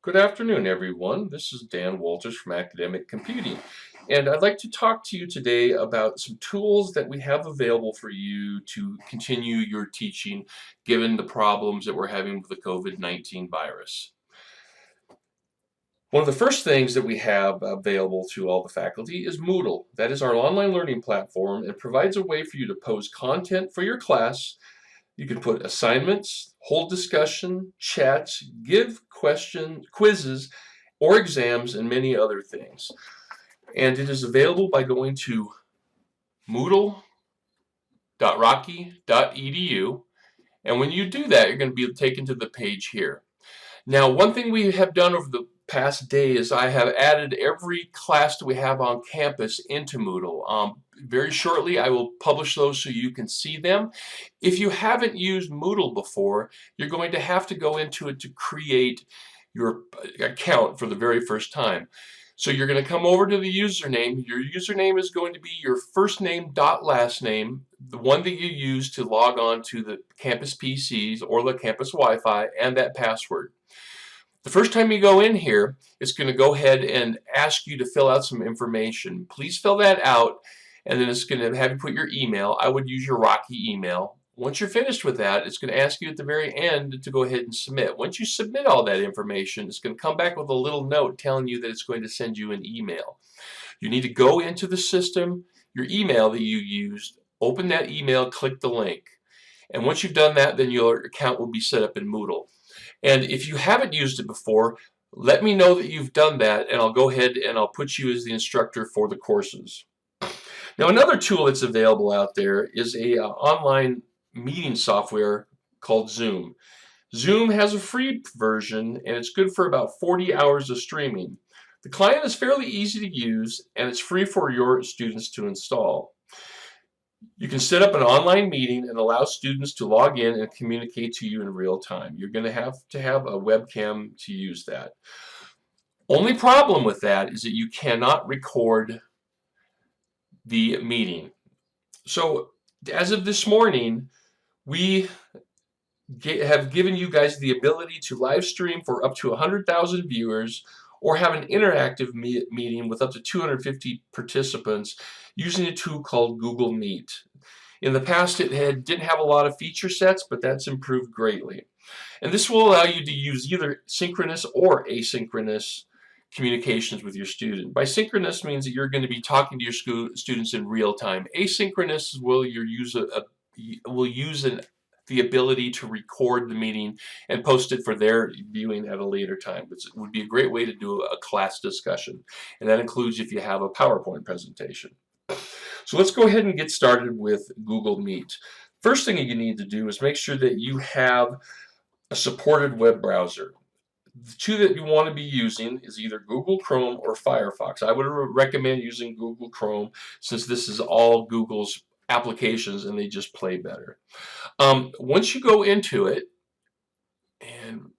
Good afternoon, everyone. This is Dan Walters from Academic Computing, and I'd like to talk to you today about some tools that we have available for you to continue your teaching given the problems that we're having with the COVID-19 virus. One of the first things that we have available to all the faculty is Moodle. That is our online learning platform and provides a way for you to post content for your class. You can put assignments, hold discussion, chats, give quizzes, or exams, and many other things. And it is available by going to moodle.rocky.edu. And when you do that, you're going to be taken to the page here. Now, one thing we have done over the past day is I have added every class that we have on campus into Moodle. Very shortly, I will publish those so you can see them. If you haven't used Moodle before, you're going to have to go into it to create your account for the very first time. So you're going to come over to the username. Your username is going to be your first name dot last name, the one that you use to log on to the campus PCs or the campus Wi-Fi, and that password. The first time you go in here, it's going to go ahead and ask you to fill out some information. Please fill that out, and then it's going to have you put your email. I would use your Rocky email. Once you're finished with that, it's going to ask you at the very end to go ahead and submit. Once you submit all that information, it's going to come back with a little note telling you that it's going to send you an email. You need to go into the system, your email that you used, open that email, click the link. And once you've done that, then your account will be set up in Moodle. And if you haven't used it before, let me know that you've done that, and I'll go ahead and I'll put you as the instructor for the courses. Now, another tool that's available out there is a online meeting software called Zoom. Zoom has a free version, and it's good for about 40 hours of streaming. The client is fairly easy to use, and it's free for your students to install. You can set up an online meeting and allow students to log in and communicate to you in real time. You're going to have a webcam to use that. Only problem with that is that you cannot record the meeting. So as of this morning, we have given you guys the ability to live stream for up to 100,000 viewers or have an interactive meeting with up to 250 participants using a tool called Google Meet. In the past, it didn't have a lot of feature sets, but that's improved greatly. And this will allow you to use either synchronous or asynchronous communications with your student. By synchronous means that you're going to be talking to your students in real time. Asynchronous will use the ability to record the meeting and post it for their viewing at a later time. It would be a great way to do a class discussion, and that includes if you have a PowerPoint presentation. So let's go ahead and get started with Google Meet. First thing you need to do is make sure that you have a supported web browser. The two that you want to be using is either Google Chrome or Firefox. I would recommend using Google Chrome since this is all Google's applications and they just play better. Once you go into it, and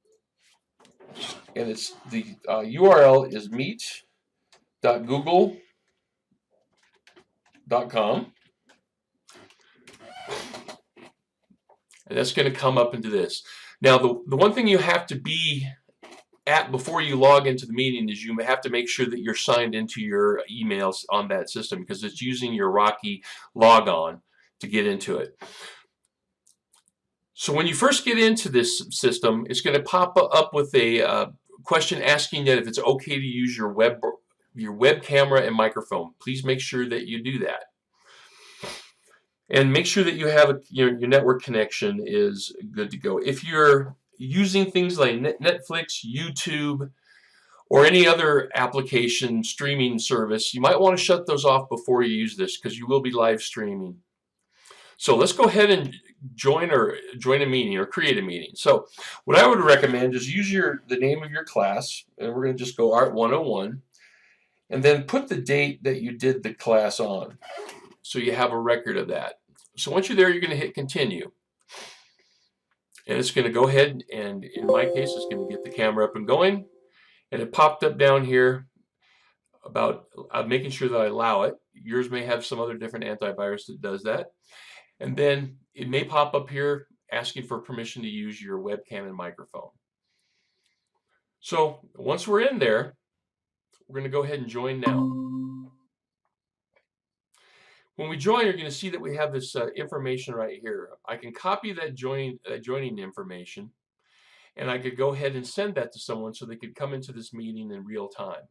it's the URL is meet.google.com, and that's going to come up into this. Now, the one thing you have to be at before you log into the meeting is you have to make sure that you're signed into your emails on that system because it's using your Rocky logon to get into it. So when you first get into this system, it's going to pop up with a question asking that if it's okay to use your web camera and microphone. Please make sure that you do that. And make sure that you have your network connection is good to go. If you're using things like Netflix, YouTube, or any other application streaming service, you might want to shut those off before you use this because you will be live streaming. So let's go ahead and join a meeting or create a meeting. So what I would recommend is use the name of your class, and we're going to just go Art 101, and then put the date that you did the class on so you have a record of that. So once you're there, you're going to hit continue. And it's going to go ahead and, in my case, it's going to get the camera up and going. And it popped up down here about making sure that I allow it. Yours may have some other different antivirus that does that. And then it may pop up here asking for permission to use your webcam and microphone. So once we're in there, we're going to go ahead and join now. When we join, you're going to see that we have this information right here. I can copy that joining information, and I could go ahead and send that to someone so they could come into this meeting in real time.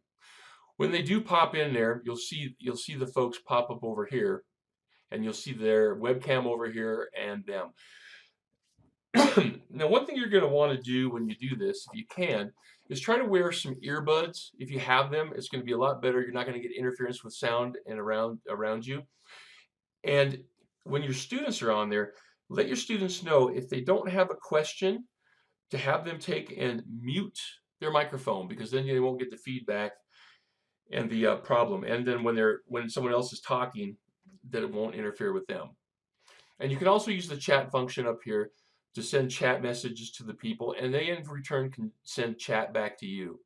When they do pop in there, you'll see the folks pop up over here, and you'll see their webcam over here and them. Now, one thing you're going to want to do when you do this, if you can, is try to wear some earbuds. If you have them, it's going to be a lot better. You're not going to get interference with sound and around you. And when your students are on there, let your students know if they don't have a question to have them take and mute their microphone, because then they won't get the feedback and the problem. And then when someone else is talking, that it won't interfere with them. And you can also use the chat function up here to send chat messages to the people, and they in return can send chat back to you.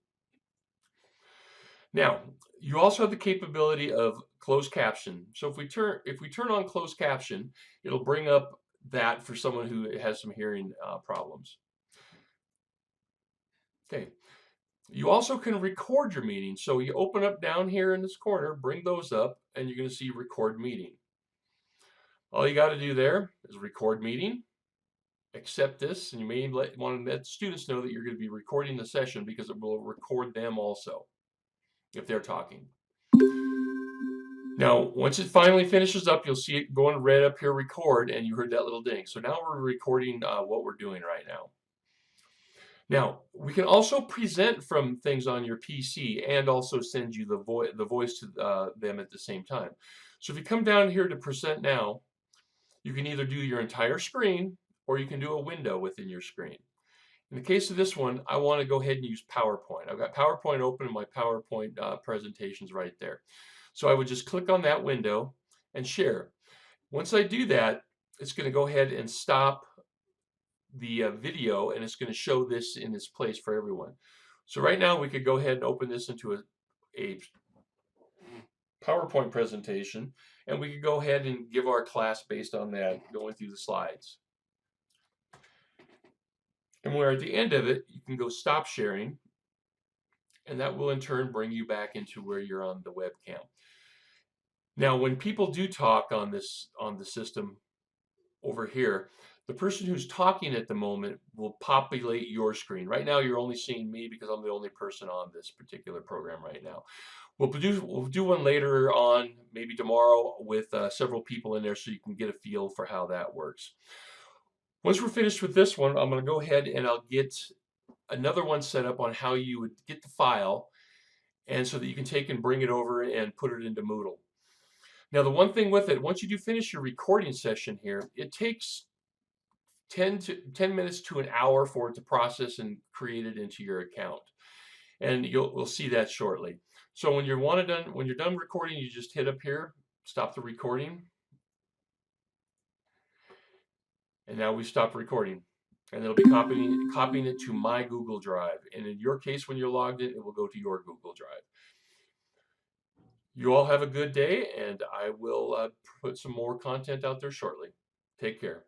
Now, you also have the capability of closed caption. So if we turn on closed caption, it'll bring up that for someone who has some hearing problems. Okay. You also can record your meeting. So you open up down here in this corner, bring those up, and you're going to see record meeting. All you got to do there is record meeting, accept this, and you may want to let students know that you're going to be recording the session because it will record them also if they're talking. Now, once it finally finishes up, you'll see it going red up here, record, and you heard that little ding. So now we're recording what we're doing right now. Now, we can also present from things on your PC and also send you the voice to them at the same time. So if you come down here to present now, you can either do your entire screen or you can do a window within your screen. In the case of this one, I want to go ahead and use PowerPoint. I've got PowerPoint open and my PowerPoint presentation's right there. So I would just click on that window and share. Once I do that, it's going to go ahead and stop the video, and it's going to show this in its place for everyone. So right now we could go ahead and open this into a PowerPoint presentation, and we could go ahead and give our class based on that, going through the slides. And when we're at the end of it, you can go stop sharing, and that will in turn bring you back into where you're on the webcam. Now, when people do talk on the system over here, the person who's talking at the moment will populate your screen. Right now, you're only seeing me because I'm the only person on this particular program right now. We'll do one later on, maybe tomorrow, with several people in there so you can get a feel for how that works. Once we're finished with this one, I'm going to go ahead and I'll get another one set up on how you would get the file, and so that you can take and bring it over and put it into Moodle. Now, the one thing with it, once you do finish your recording session here, it takes 10 minutes to an hour for it to process and create it into your account. And we'll see that shortly. So when you're done recording, you just hit up here, stop the recording. And now we stopped recording. And it'll be copying it to my Google Drive. And in your case, when you're logged in, it will go to your Google Drive. You all have a good day, and I will put some more content out there shortly. Take care.